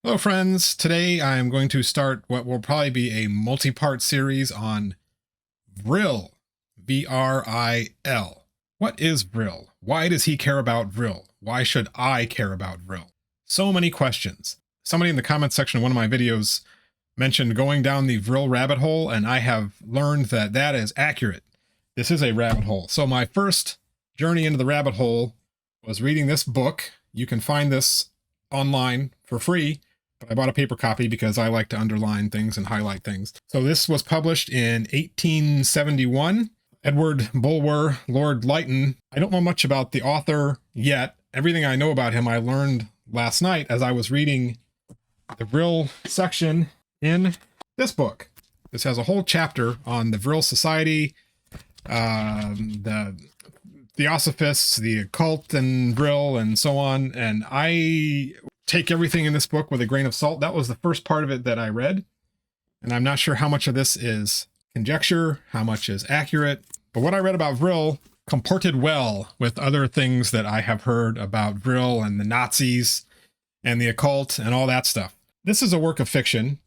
Hello friends, today I'm going to start what will probably be a multi-part series on Vril, V-R-I-L. What is Vril? Why does he care about Vril? Why should I care about Vril? So many questions. Somebody in the comments section of one of my videos mentioned going down the Vril rabbit hole, and I have learned that that is accurate. This is a rabbit hole. So my first journey into the rabbit hole was reading this book. You can find this online for free, but I bought a paper copy because I like to underline things and highlight things. So this was published in 1871. Edward Bulwer-Lytton. I don't know much about the author yet. Everything I know about him I learned last night as I was reading the Vril section in this book. This has a whole chapter on the Vril Society, the Theosophists, the occult and Vril, and so on. And I take everything in this book with a grain of salt. That was the first part of it that I read. And I'm not sure how much of this is conjecture, how much is accurate. But what I read about Vril comported well with other things that I have heard about Vril and the Nazis and the occult and all that stuff. This is a work of fiction,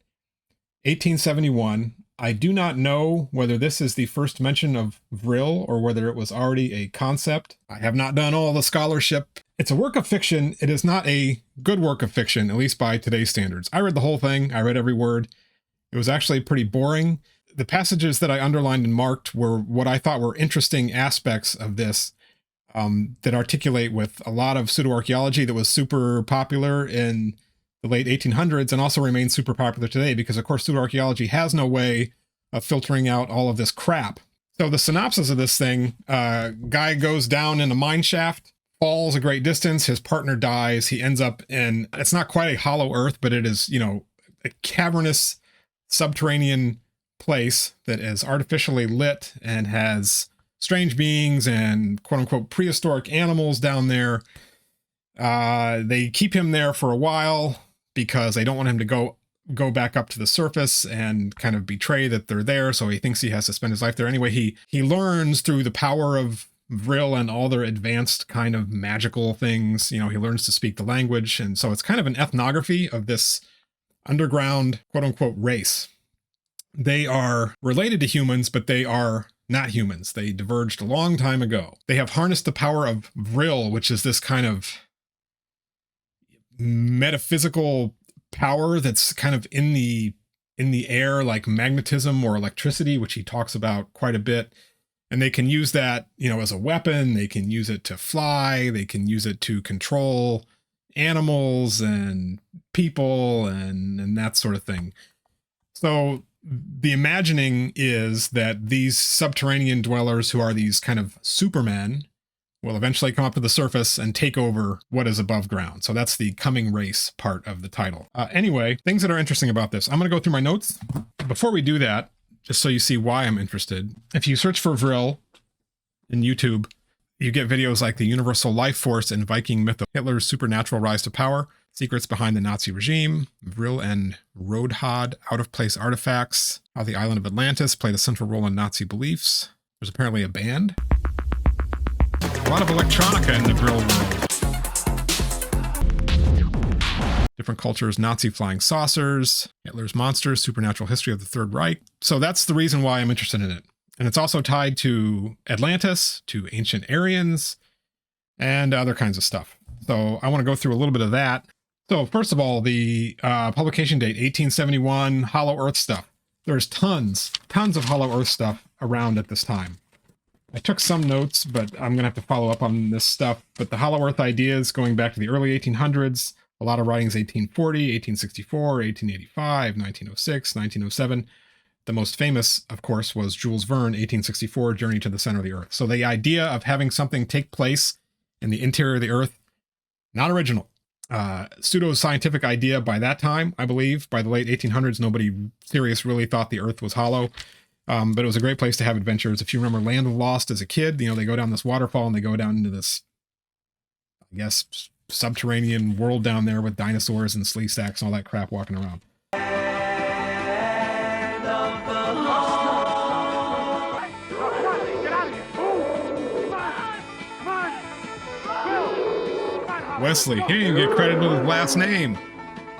1871. I do not know whether this is the first mention of Vril or whether it was already a concept. I have not done all the scholarship. It's a work of fiction. It is not a good work of fiction, at least by today's standards. I read the whole thing. I read every word. It was actually pretty boring. The passages that I underlined and marked were what I thought were interesting aspects of this that articulate with a lot of pseudo-archaeology that was super popular in the late 1800s and also remains super popular today because, of course, pseudo-archaeology has no way of filtering out all of this crap. So the synopsis of this thing, guy goes down in a mine shaft, falls a great distance, his partner dies, he ends up in, it's not quite a hollow earth, but it is, a cavernous subterranean place that is artificially lit and has strange beings and quote-unquote prehistoric animals down there. They keep him there for a while because they don't want him to go back up to the surface and kind of betray that they're there. So he thinks he has to spend his life there. Anyway, he learns through the power of Vril and all their advanced kind of magical things. He learns to speak the language. And so it's kind of an ethnography of this underground quote unquote race. They are related to humans, but they are not humans. They diverged a long time ago. They have harnessed the power of Vril, which is this kind of metaphysical power that's kind of in the air, like magnetism or electricity, which he talks about quite a bit. And they can use that, as a weapon. They can use it to fly. They can use it to control animals and people and that sort of thing. So the imagining is that these subterranean dwellers who are these kind of supermen will eventually come up to the surface and take over what is above ground. So that's the coming race part of the title. Anyway, things that are interesting about this. I'm going to go through my notes. Before we do that, just so you see why I'm interested, if you search for Vril in YouTube, you get videos like the universal life force and Viking myth of Hitler's supernatural rise to power, secrets behind the Nazi regime, Vril and Rodhod out-of-place artifacts, how the island of Atlantis played a central role in Nazi beliefs. There's apparently a band. A lot of electronica in the Vril world. Different cultures, Nazi flying saucers, Hitler's monsters, supernatural history of the Third Reich. So that's the reason why I'm interested in it. And it's also tied to Atlantis, to ancient Aryans, and other kinds of stuff. So I want to go through a little bit of that. So first of all, the publication date, 1871, Hollow Earth stuff. There's tons of Hollow Earth stuff around at this time. I took some notes, but I'm going to have to follow up on this stuff. But the Hollow Earth ideas going back to the early 1800s, a lot of writings 1840, 1864, 1885, 1906, 1907. The most famous, of course, was Jules Verne, 1864, Journey to the Center of the Earth. So the idea of having something take place in the interior of the Earth, not original. Pseudo-scientific idea by that time, I believe. By the late 1800s, nobody serious really thought the Earth was hollow. But it was a great place to have adventures. If you remember Land of Lost as a kid, they go down this waterfall and they go down into this, I guess, subterranean world down there with dinosaurs and slee stacks and all that crap walking around. Wesley, he didn't get credited with his last name.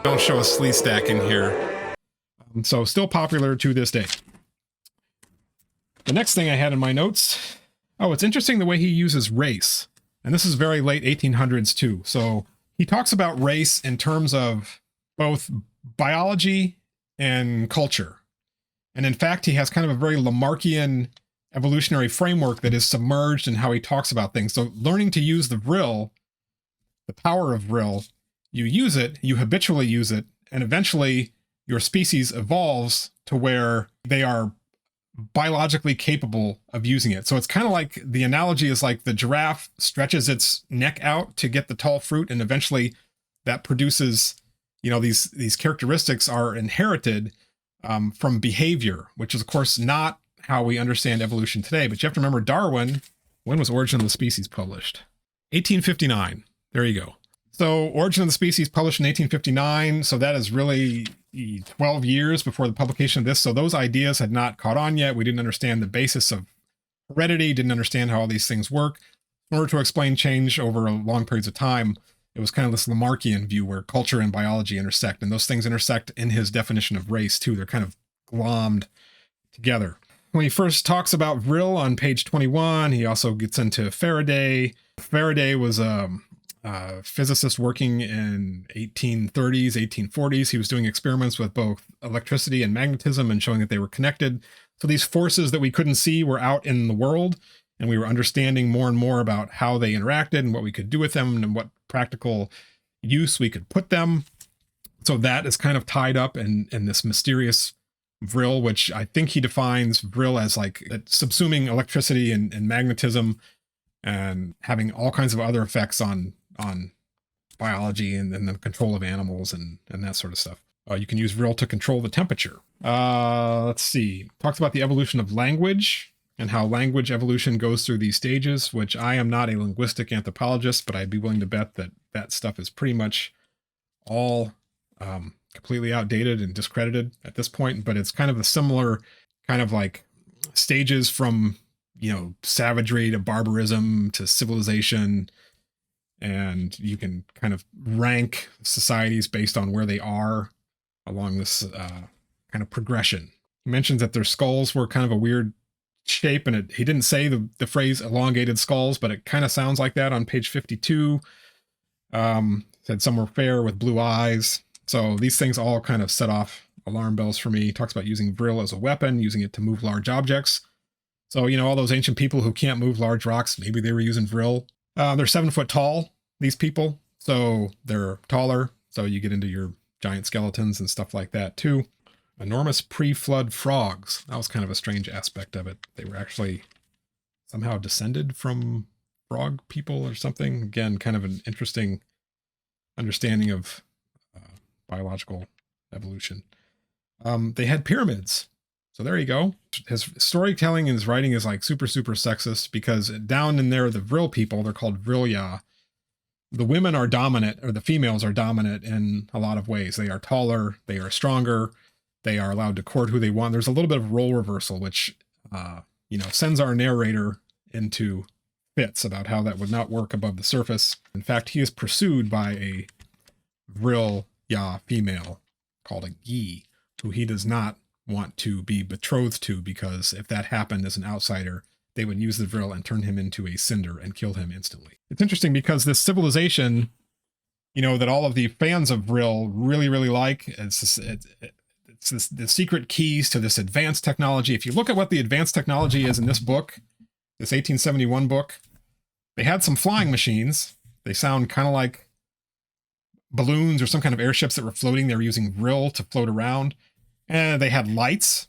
Don't show a slee stack in here. So still popular to this day. The next thing I had in my notes, oh, it's interesting the way he uses race. And this is very late 1800s too. So he talks about race in terms of both biology and culture. And in fact, he has kind of a very Lamarckian evolutionary framework that is submerged in how he talks about things. So learning to use the Vril, the power of Vril, you use it, you habitually use it, and eventually your species evolves to where they are biologically capable of using it. So it's kind of like, the analogy is like the giraffe stretches its neck out to get the tall fruit, and eventually that produces, you know, these characteristics are inherited from behavior, which is of course not how we understand evolution today. But you have to remember, Darwin, when was Origin of the Species published? 1859. There you go. So Origin of the Species published in 1859. So that is really 12 years before the publication of this. So those ideas had not caught on yet. We didn't understand the basis of heredity, didn't understand how all these things work. In order to explain change over long periods of time, it was kind of this Lamarckian view where culture and biology intersect, and those things intersect in his definition of race too. They're kind of glommed together. When he first talks about Vril on page 21, he also gets into Faraday. Faraday was a physicist working in 1830s, 1840s. He was doing experiments with both electricity and magnetism and showing that they were connected. So these forces that we couldn't see were out in the world, and we were understanding more and more about how they interacted and what we could do with them and what practical use we could put them. So that is kind of tied up in this mysterious Vril, which I think he defines Vril as like subsuming electricity and magnetism and having all kinds of other effects on biology and the control of animals and that sort of stuff. You can use Vril to control the temperature. Let's see. Talks about the evolution of language and how language evolution goes through these stages, which I am not a linguistic anthropologist, but I'd be willing to bet that that stuff is pretty much all completely outdated and discredited at this point. But it's kind of a similar kind of like stages from, you know, savagery to barbarism to civilization. And you can kind of rank societies based on where they are along this kind of progression. He mentions that their skulls were kind of a weird shape, and he didn't say the phrase elongated skulls, but it kind of sounds like that on page 52. Said some were fair with blue eyes. So these things all kind of set off alarm bells for me. He talks about using Vril as a weapon, using it to move large objects. So, you know, all those ancient people who can't move large rocks, maybe they were using Vril. They're 7 foot tall, these people. So they're taller. So you get into your giant skeletons and stuff like that too. Enormous pre-flood frogs. That was kind of a strange aspect of it. They were actually somehow descended from frog people or something. Again, kind of an interesting understanding of biological evolution. They had pyramids. So there you go. His storytelling and his writing is like super, super sexist, because down in there, the Vril people, they're called Vrilya. The women are dominant, or the females are dominant in a lot of ways. They are taller, they are stronger, they are allowed to court who they want. There's a little bit of role reversal, which, you know, sends our narrator into fits about how that would not work above the surface. In fact, he is pursued by a Vrilya female called a Gi, who he does not want to be betrothed to, because if that happened as an outsider, they would use the Vril and turn him into a cinder and kill him instantly. It's interesting because this civilization, you know, that all of the fans of Vril really, really like, it's the secret keys to this advanced technology. If you look at what the advanced technology is in this book, this 1871 book, they had some flying machines. They sound kind of like balloons or some kind of airships that were floating. They were using Vril to float around. And they had lights.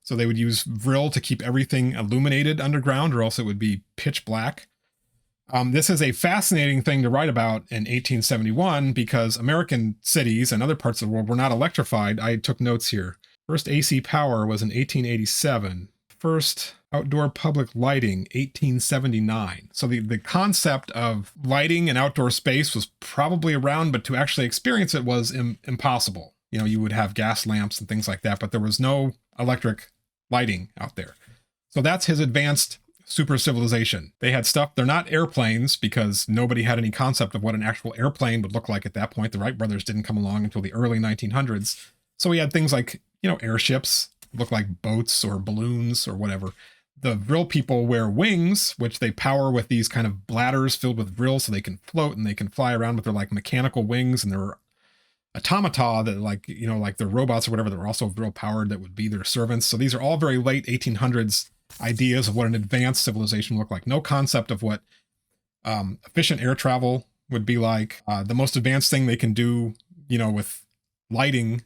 So they would use Vril to keep everything illuminated underground, or else it would be pitch black. This is a fascinating thing to write about in 1871, because American cities and other parts of the world were not electrified. I took notes here. First AC power was in 1887. First outdoor public lighting, 1879. So the concept of lighting and outdoor space was probably around, but to actually experience it was impossible. You know, you would have gas lamps and things like that, but there was no electric lighting out there. So that's his advanced super civilization. They had stuff, they're not airplanes because nobody had any concept of what an actual airplane would look like at that point. The Wright brothers didn't come along until the early 1900s. So we had things like, airships, look like boats or balloons or whatever. The Vril people wear wings, which they power with these kind of bladders filled with Vril so they can float and they can fly around with their like mechanical wings, and they're automata that like they're robots or whatever that were also Vril powered that would be their servants. So these are all very late 1800s ideas of what an advanced civilization would look like. No concept of what efficient air travel would be like. The most advanced thing they can do, with lighting,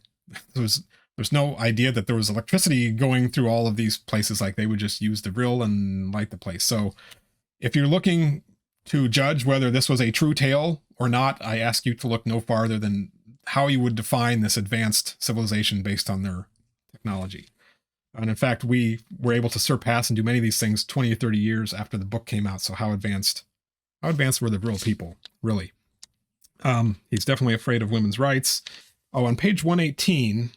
there's no idea that there was electricity going through all of these places. Like they would just use the Vril and light the place. So if you're looking to judge whether this was a true tale or not, I ask you to look no farther than how you would define this advanced civilization based on their technology. And in fact, we were able to surpass and do many of these things 20 or 30 years after the book came out. So how advanced were the Vril people, really? He's definitely afraid of women's rights. Oh, on page 118,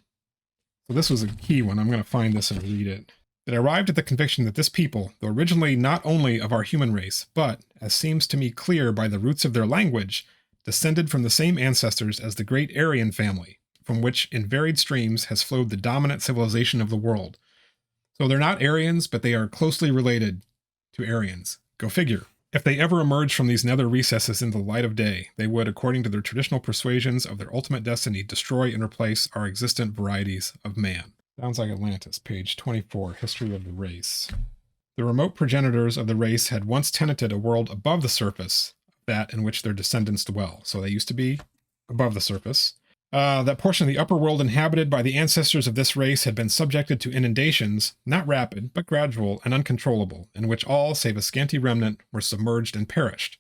so this was a key one. I'm going to find this and read it. That I arrived at the conviction that this people, though originally not only of our human race, but, as seems to me clear by the roots of their language, descended from the same ancestors as the great Aryan family, from which in varied streams has flowed the dominant civilization of the world. So they're not Aryans, but they are closely related to Aryans. Go figure. If they ever emerged from these nether recesses into the light of day, they would, according to their traditional persuasions of their ultimate destiny, destroy and replace our existent varieties of man. Sounds like Atlantis, page 24, History of the Race. The remote progenitors of the race had once tenanted a world above the surface, that in which their descendants dwell. So they used to be above the surface. That portion of the upper world inhabited by the ancestors of this race had been subjected to inundations, not rapid, but gradual and uncontrollable, in which all, save a scanty remnant, were submerged and perished.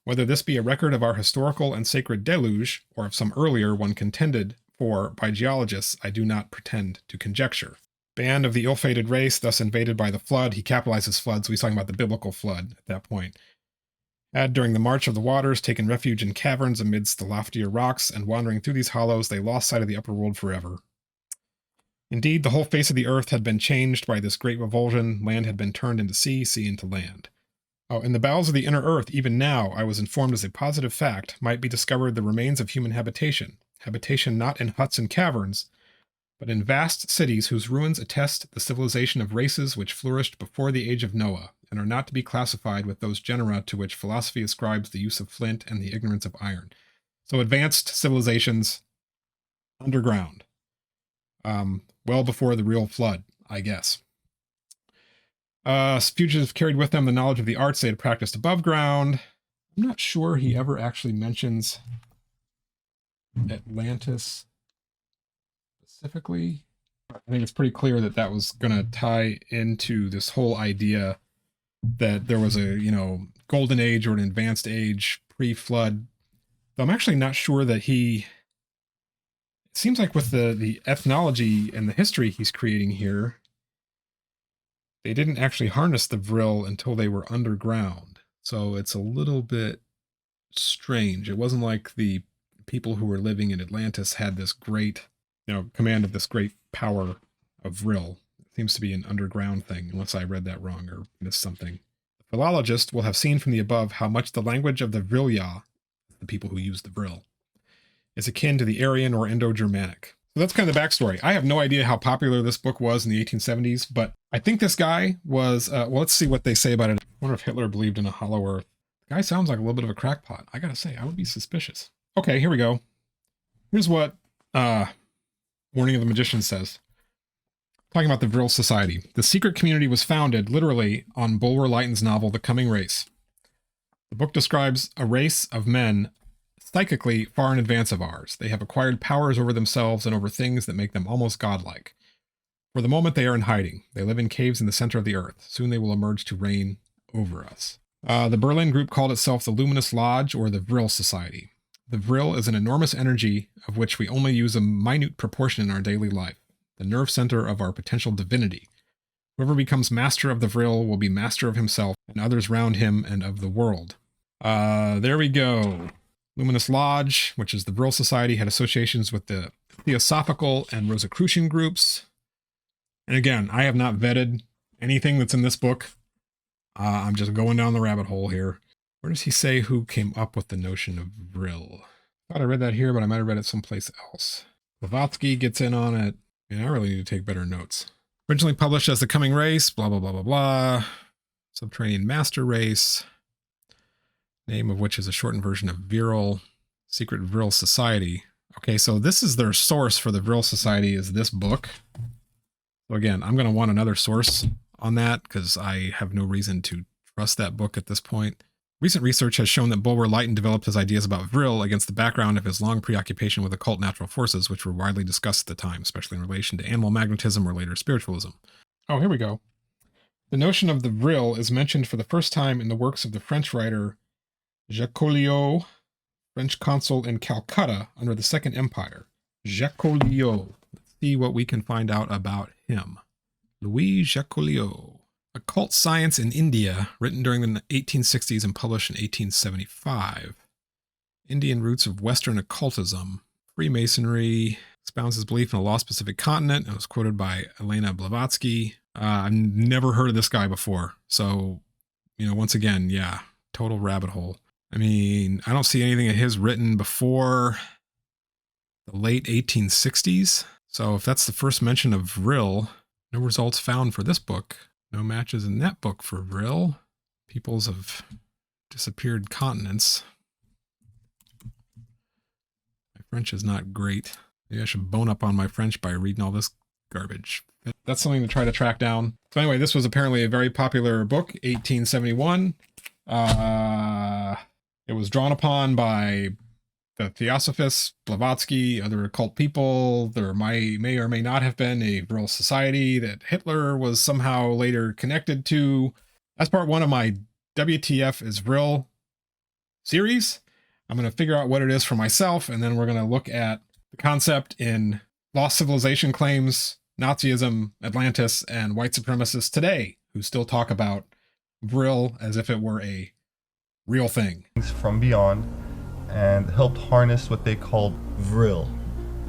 Whether this be a record of our historical and sacred deluge, or of some earlier one contended for by geologists, I do not pretend to conjecture. Band of the ill-fated race, thus invaded by the flood. He capitalizes flood, so he's talking about the biblical flood at that point. Had, during the march of the waters, taken refuge in caverns amidst the loftier rocks, and wandering through these hollows, they lost sight of the upper world forever. Indeed, the whole face of the earth had been changed by this great revulsion. Land had been turned into sea, sea into land. Oh, in the bowels of the inner earth, even now, I was informed as a positive fact, might be discovered the remains of human habitation. Habitation not in huts and caverns, but in vast cities whose ruins attest the civilization of races which flourished before the age of Noah, and are not to be classified with those genera to which philosophy ascribes the use of flint and the ignorance of iron. So advanced civilizations underground, well before the real flood, I guess. Fugitives carried with them the knowledge of the arts they had practiced above ground. I'm not sure he ever actually mentions Atlantis specifically. I think it's pretty clear that that was going to tie into this whole idea that there was a, golden age or an advanced age pre-flood. Though I'm actually not sure that it seems like with the ethnology and the history he's creating here, they didn't actually harness the Vril until they were underground. So it's a little bit strange. It wasn't like the people who were living in Atlantis had this great, command of this great power of Vril. It seems to be an underground thing, unless I read that wrong or missed something. The philologist will have seen from the above how much the language of the Vrilya, the people who use the Vril, is akin to the Aryan or Indo-Germanic. So that's kind of the backstory. I have no idea how popular this book was in the 1870s, but I think this guy was, let's see what they say about it. I wonder if Hitler believed in a hollow earth. The guy sounds like a little bit of a crackpot. I gotta say, I would be suspicious. Okay, here we go. Here's what Warning of the Magician says. Talking about the Vril Society. The secret community was founded, literally, on Bulwer-Lytton's novel, The Coming Race. The book describes a race of men psychically far in advance of ours. They have acquired powers over themselves and over things that make them almost godlike. For the moment, they are in hiding. They live in caves in the center of the earth. Soon they will emerge to reign over us. The Berlin group called itself the Luminous Lodge, or the Vril Society. The Vril is an enormous energy of which we only use a minute proportion in our daily life, the nerve center of our potential divinity. Whoever becomes master of the Vril will be master of himself and others round him and of the world. There we go. Luminous Lodge, which is the Vril Society, had associations with the Theosophical and Rosicrucian groups. And again, I have not vetted anything that's in this book. I'm just going down the rabbit hole here. Where does he say who came up with the notion of Vril? I thought I read that here, but I might have read it someplace else. Blavatsky gets in on it. I really need to take better notes. Originally published as The Coming Race, blah, blah, blah, blah, blah. Subterranean Master Race. Name of which is a shortened version of Vril. Secret Vril Society. Okay, so this is their source for the Vril Society is this book. So again, I'm going to want another source on that because I have no reason to trust that book at this point. Recent research has shown that Bulwer-Lytton developed his ideas about Vril against the background of his long preoccupation with occult natural forces, which were widely discussed at the time, especially in relation to animal magnetism or later spiritualism. Oh, here we go. The notion of the Vril is mentioned for the first time in the works of the French writer Jacques, French consul in Calcutta under the Second Empire. Jacques. Let's see what we can find out about him. Louis Jacques. Occult Science in India, written during the 1860s and published in 1875. Indian Roots of Western Occultism. Freemasonry. Expounds his belief in a lost Pacific continent. It was quoted by Elena Blavatsky. I've never heard of this guy before. So, once again, yeah, total rabbit hole. I mean, I don't see anything of his written before the late 1860s. So if that's the first mention of Vril, no results found for this book. No matches in that book for Vril. Peoples of disappeared continents. My French is not great. Maybe I should bone up on my French by reading all this garbage. That's something to try to track down. So anyway, this was apparently a very popular book, 1871. It was drawn upon by the Theosophists, Blavatsky, other occult people. There may or may not have been a Vril Society that Hitler was somehow later connected to. That's part one of my WTF is Vril series. I'm going to figure out what it is for myself, and then we're going to look at the concept in Lost Civilization Claims, Nazism, Atlantis, and white supremacists today who still talk about Vril as if it were a real thing. From beyond, and helped harness what they called Vril.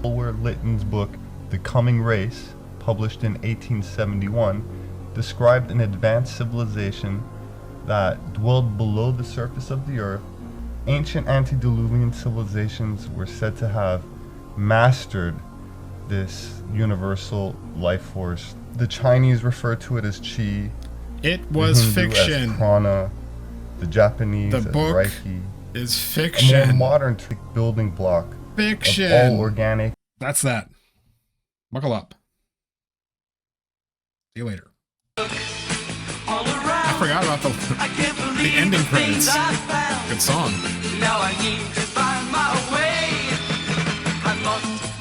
Bulwer-Lytton's book, The Coming Race, published in 1871, described an advanced civilization that dwelled below the surface of the earth. Ancient antediluvian civilizations were said to have mastered this universal life force. The Chinese refer to it as Qi. It was the Hindu fiction. As prana, the Japanese the as book Reiki. Is fiction. A more modern building block fiction. Of all organic. That's that. Buckle up. See you later. I forgot about the ending credits. Good song. Now I need to find my way.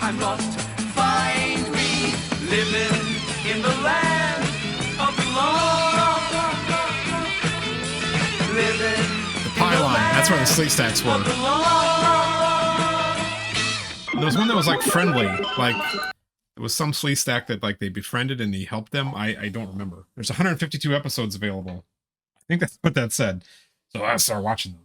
I'm lost, find me. Living in the land of the lost. Living the pylon, that's where the sleep stacks were. There was one that was like friendly, like it was some sleep stack that like they befriended and he helped them. I don't remember. There's 152 episodes available. I think that's what that said. So I started watching them.